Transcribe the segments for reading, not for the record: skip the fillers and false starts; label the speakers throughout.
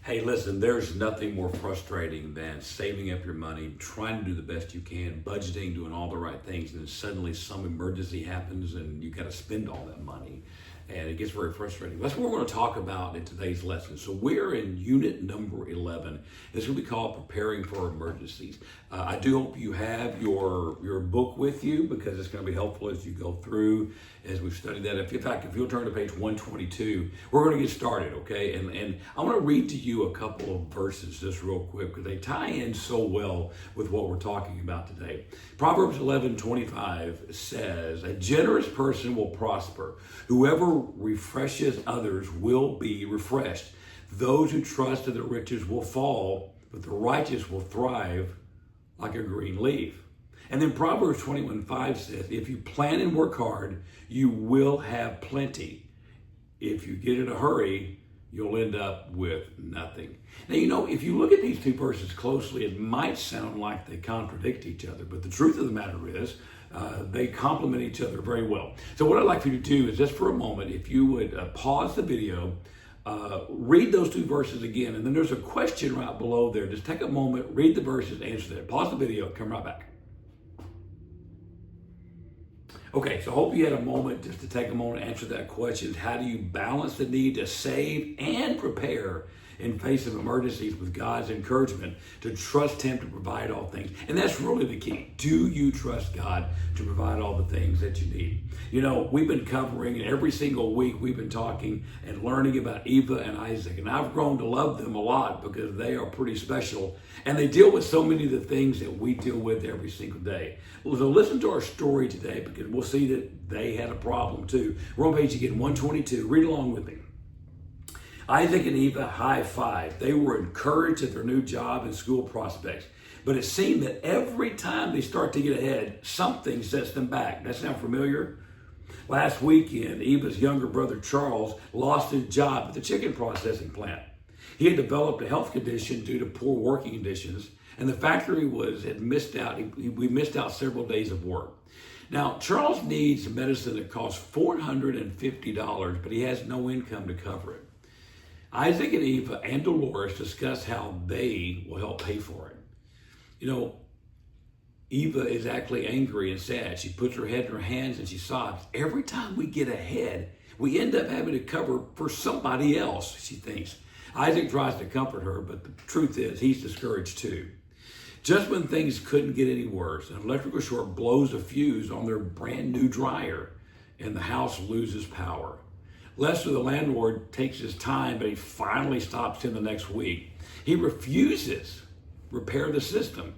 Speaker 1: Hey, listen, there's nothing more frustrating than saving up your money, trying to do the best you can, budgeting, doing all the right things, and then suddenly some emergency happens and you got to spend all that money. And it gets very frustrating. That's what we're going to talk about in today's lesson. So we're in unit number 11. It's going to be called Preparing for Emergencies. I do hope you have your book with you because it's going to be helpful as you go through, as we've studied that. In fact, if you'll turn to page 122, we're going to get started, okay? And I want to read to you a couple of verses just real quick because they tie in so well with what we're talking about today. Proverbs 11:25 says, "A generous person will prosper. Whoever refreshes others will be refreshed. Those who trust in the riches will fall, but the righteous will thrive like a green leaf." And then Proverbs 21:5 says, "If you plan and work hard, you will have plenty. If you get in a hurry, you'll end up with nothing." Now, if you look at these two verses closely, it might sound like they contradict each other, but the truth of the matter is, they complement each other very well. So what I'd like for you to do is just for a moment, if you would pause the video, read those two verses again, and then there's a question right below there. Just take a moment, read the verses, answer that. Pause the video, come right back. Okay, so I hope you had a moment just to take a moment to answer that question. How do you balance the need to save and prepare in face of emergencies with God's encouragement to trust Him to provide all things? And that's really the key. Do you trust God to provide all the things that you need? You know, we've been covering, and every single week we've been talking and learning about Eva and Isaac. And I've grown to love them a lot because they are pretty special. And they deal with so many of the things that we deal with every single day. So listen to our story today because we'll see that they had a problem too. We're on page again, 122. Read along with me. Isaac and Eva high five. They were encouraged at their new job and school prospects. But it seemed that every time they start to get ahead, something sets them back. That sound familiar? Last weekend, Eva's younger brother Charles lost his job at the chicken processing plant. He had developed a health condition due to poor working conditions, and the factory had missed out. We missed out several days of work. Now, Charles needs medicine that costs $450, but he has no income to cover it. Isaac and Eva and Dolores discuss how they will help pay for it. You know, Eva is actually angry and sad. She puts her head in her hands and she sobs. Every time we get ahead, we end up having to cover for somebody else, she thinks. Isaac tries to comfort her, but the truth is he's discouraged too. Just when things couldn't get any worse, an electrical short blows a fuse on their brand new dryer and the house loses power. Lester, the landlord, takes his time, but he finally stops in the next week. He refuses repair the system,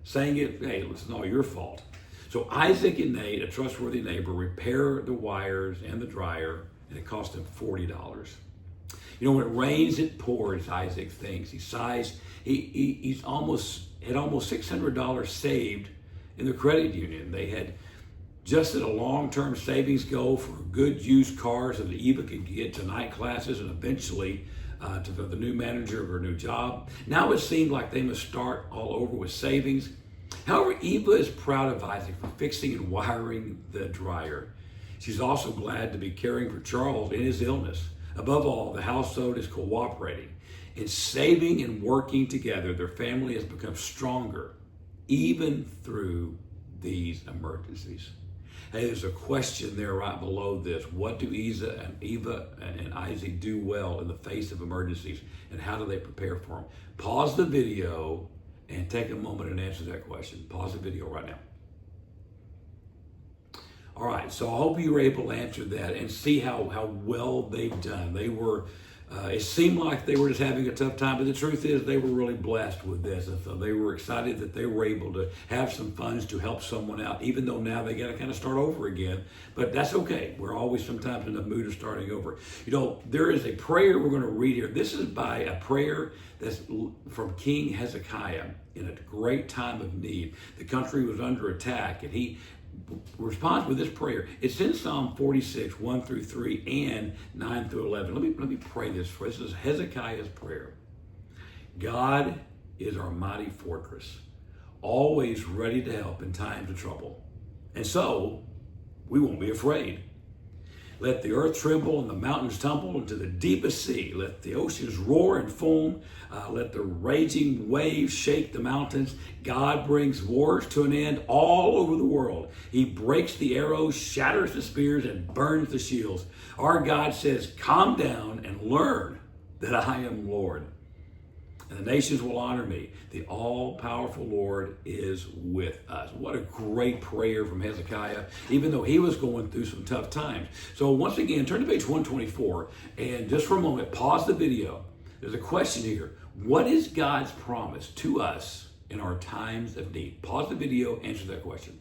Speaker 1: saying hey, it's not your fault. So Isaac and Nate, a trustworthy neighbor, repair the wires and the dryer, and it cost them $40. You know, when it rains, it pours, Isaac thinks. He sighs. He's almost $600 saved in the credit union. They had just at a long-term savings goal for good used cars that Eva could get to night classes and eventually to the new manager of her new job. Now it seemed like they must start all over with savings. However, Eva is proud of Isaac for fixing and wiring the dryer. She's also glad to be caring for Charles in his illness. Above all, the household is cooperating. In saving and working together, their family has become stronger, even through these emergencies. Hey, there's a question there right below this. What do Eva and Isaac do well in the face of emergencies, and how do they prepare for them? Pause the video and take a moment and answer that question. Pause the video right now. All right, so I hope you were able to answer that and see how well they've done. They were, it seemed like they were just having a tough time, but the truth is they were really blessed with this. And so they were excited that they were able to have some funds to help someone out, even though now they got to kind of start over again. But that's okay. We're always sometimes in the mood of starting over. You know, there is a prayer we're going to read here. This is by a prayer that's from King Hezekiah in a great time of need. The country was under attack, and he responds with this prayer. It's in Psalm 46, 1 through 3 and 9 through 11. Let me pray this for us. This is Hezekiah's prayer. God is our mighty fortress, always ready to help in times of trouble. And so we won't be afraid. Let the earth tremble and the mountains tumble into the deepest sea. Let the oceans roar and foam. Let the raging waves shake the mountains. God brings wars to an end all over the world. He breaks the arrows, shatters the spears, and burns the shields. Our God says, calm down and learn that I am Lord. And the nations will honor me. The all-powerful Lord is with us. What a great prayer from Hezekiah, even though he was going through some tough times. So once again, turn to page 124, and just for a moment, pause the video. There's a question here. What is God's promise to us in our times of need? Pause the video, answer that question.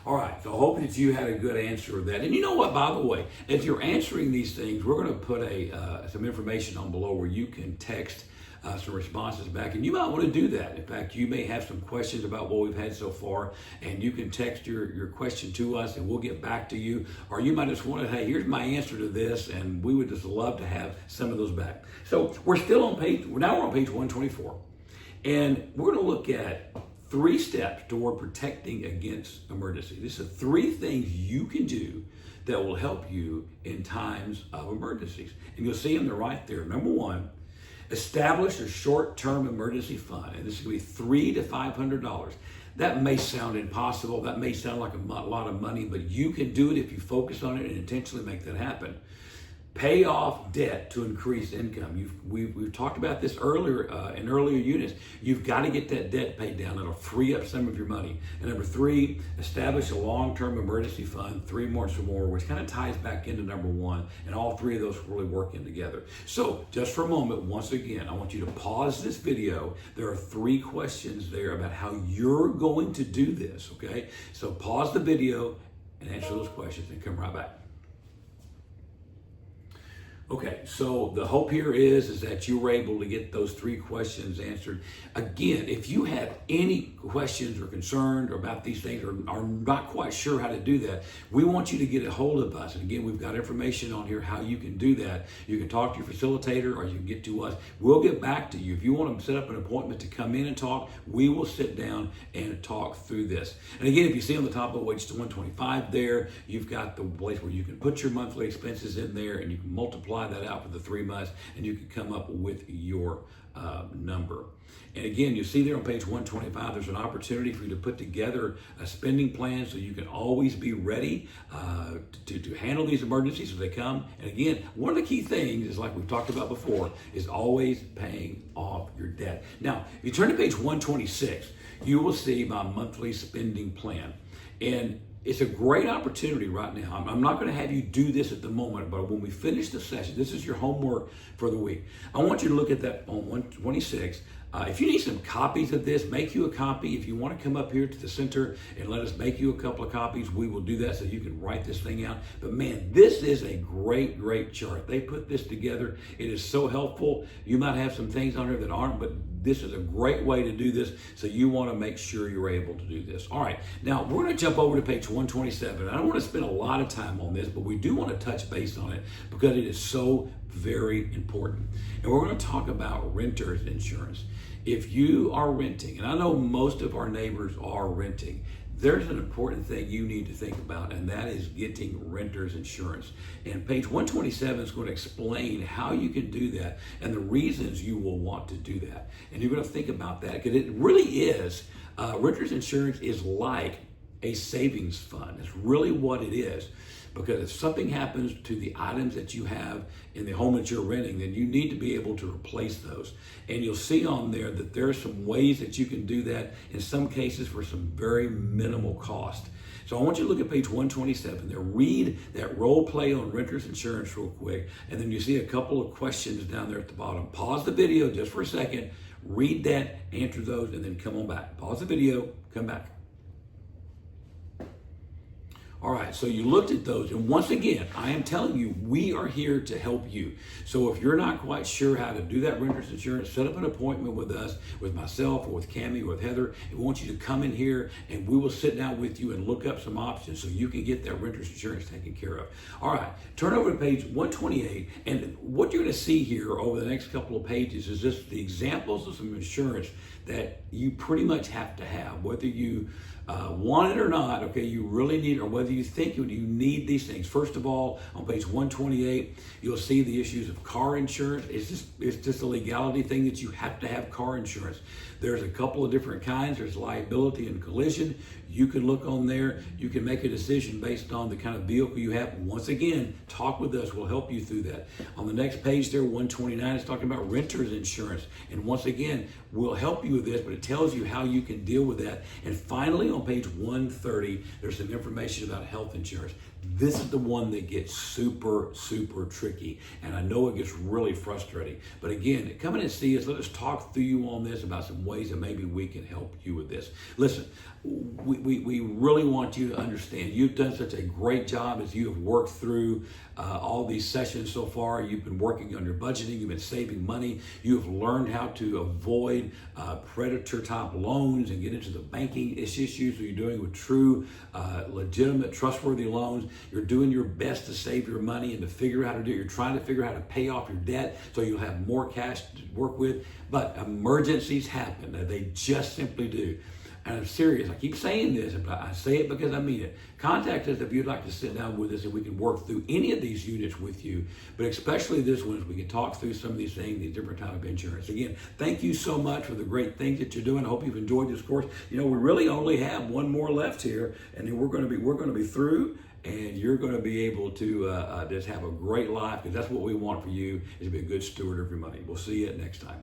Speaker 1: All right, so I hope that you had a good answer of that. And you know what, by the way, if you're answering these things, we're going to put some information on below where you can text some responses back. And you might want to do that. In fact, you may have some questions about what we've had so far, and you can text your question to us, and we'll get back to you. Or you might just want to, hey, here's my answer to this, and we would just love to have some of those back. So we're on page 124, and we're going to look at 3 steps toward protecting against emergency. These are 3 things you can do that will help you in times of emergencies. And you'll see them, they're right there. Number 1, establish a short-term emergency fund. And this is going to be $300 to $500. That may sound impossible. That may sound like a lot of money, but you can do it if you focus on it and intentionally make that happen. Pay off debt to increase income. We've talked about this earlier in earlier units. You've got to get that debt paid down. It'll free up some of your money. And number 3, establish a long-term emergency fund. 3 more, some more, which kind of ties back into number 1. And all 3 of those really work in together. So just for a moment, once again, I want you to pause this video. There are 3 questions there about how you're going to do this, okay? So pause the video and answer those questions and come right back. Okay, so the hope here is that you were able to get those 3 questions answered. Again, if you have any questions or concerns about these things or are not quite sure how to do that, we want you to get a hold of us. And again, we've got information on here how you can do that. You can talk to your facilitator or you can get to us. We'll get back to you. If you want to set up an appointment to come in and talk, we will sit down and talk through this. And again, if you see on the top of page 125 there, you've got the place where you can put your monthly expenses in there and you can multiply that out for the 3 months and you can come up with your number. And again, you see there on page 125, there's an opportunity for you to put together a spending plan so you can always be ready to handle these emergencies as they come. And again, one of the key things is, like we've talked about before, is always paying off your debt. Now, if you turn to page 126, you will see my monthly spending plan. And it's a great opportunity right now. I'm not going to have you do this at the moment, but when we finish the session, this is your homework for the week. I want you to look at that on 126. If you need some copies of this, make you a copy. If you want to come up here to the center and let us make you a couple of copies, we will do that so you can write this thing out. But man, this is a great chart. They put this together. It is so helpful. You might have some things on here that aren't, but this is a great way to do this. So you want to make sure you're able to do this. All right. Now we're going to jump over to page 127. I don't want to spend a lot of time on this, but we do want to touch base on it because it is so very important. And we're going to talk about renter's insurance. If you are renting, and I know most of our neighbors are renting, there's an important thing you need to think about, and that is getting renter's insurance. And page 127 is going to explain how you can do that and the reasons you will want to do that. And you're going to think about that because it really is, renter's insurance is like a savings fund. It's really what it is. Because if something happens to the items that you have in the home that you're renting, then you need to be able to replace those. And you'll see on there that there are some ways that you can do that, in some cases for some very minimal cost. So I want you to look at page 127 there. Read that role play on renter's insurance real quick. And then you see a couple of questions down there at the bottom. Pause the video just for a second. Read that, answer those, and then come on back. Pause the video, come back. All right, so you looked at those, and once again, I am telling you, we are here to help you. So if you're not quite sure how to do that renter's insurance, set up an appointment with us, with myself, or with Cammie, or with Heather. We want you to come in here, and we will sit down with you and look up some options so you can get that renter's insurance taken care of. All right, turn over to page 128, and what you're going to see here over the next couple of pages is just the examples of some insurance that you pretty much have to have, whether you Want it or not, okay, you really need it, or whether you think you need these things. First of all, on page 128, you'll see the issues of car insurance. It's just a legality thing that you have to have car insurance. There's a couple of different kinds. There's liability and collision. You can look on there. You can make a decision based on the kind of vehicle you have. Once again, talk with us. We'll help you through that. On the next page there, 129, is talking about renter's insurance. And once again, we'll help you with this, but it tells you how you can deal with that. And finally, on page 130, there's some information about health insurance. This is the one that gets super, super tricky. And I know it gets really frustrating. But again, come in and see us. Let us talk through you on this about some ways that maybe we can help you with this. Listen, we really want you to understand. You've done such a great job as you have worked through all these sessions so far. You've been working on your budgeting. You've been saving money. You've learned how to avoid predator type loans and get into the banking issues that you're doing with true, legitimate, trustworthy loans. You're doing your best to save your money and to figure out how to do it. You're trying to figure out how to pay off your debt so you'll have more cash to work with. But emergencies happen. They just simply do. And I'm serious. I keep saying this, but I say it because I mean it. Contact us if you'd like to sit down with us and we can work through any of these units with you, but especially this one, we can talk through some of these things, these different types of insurance. Again, thank you so much for the great things that you're doing. I hope you've enjoyed this course. You know, we really only have one more left here, and then we're going to be through. And you're going to be able to just have a great life, because that's what we want for you, is to be a good steward of your money. We'll see you next time.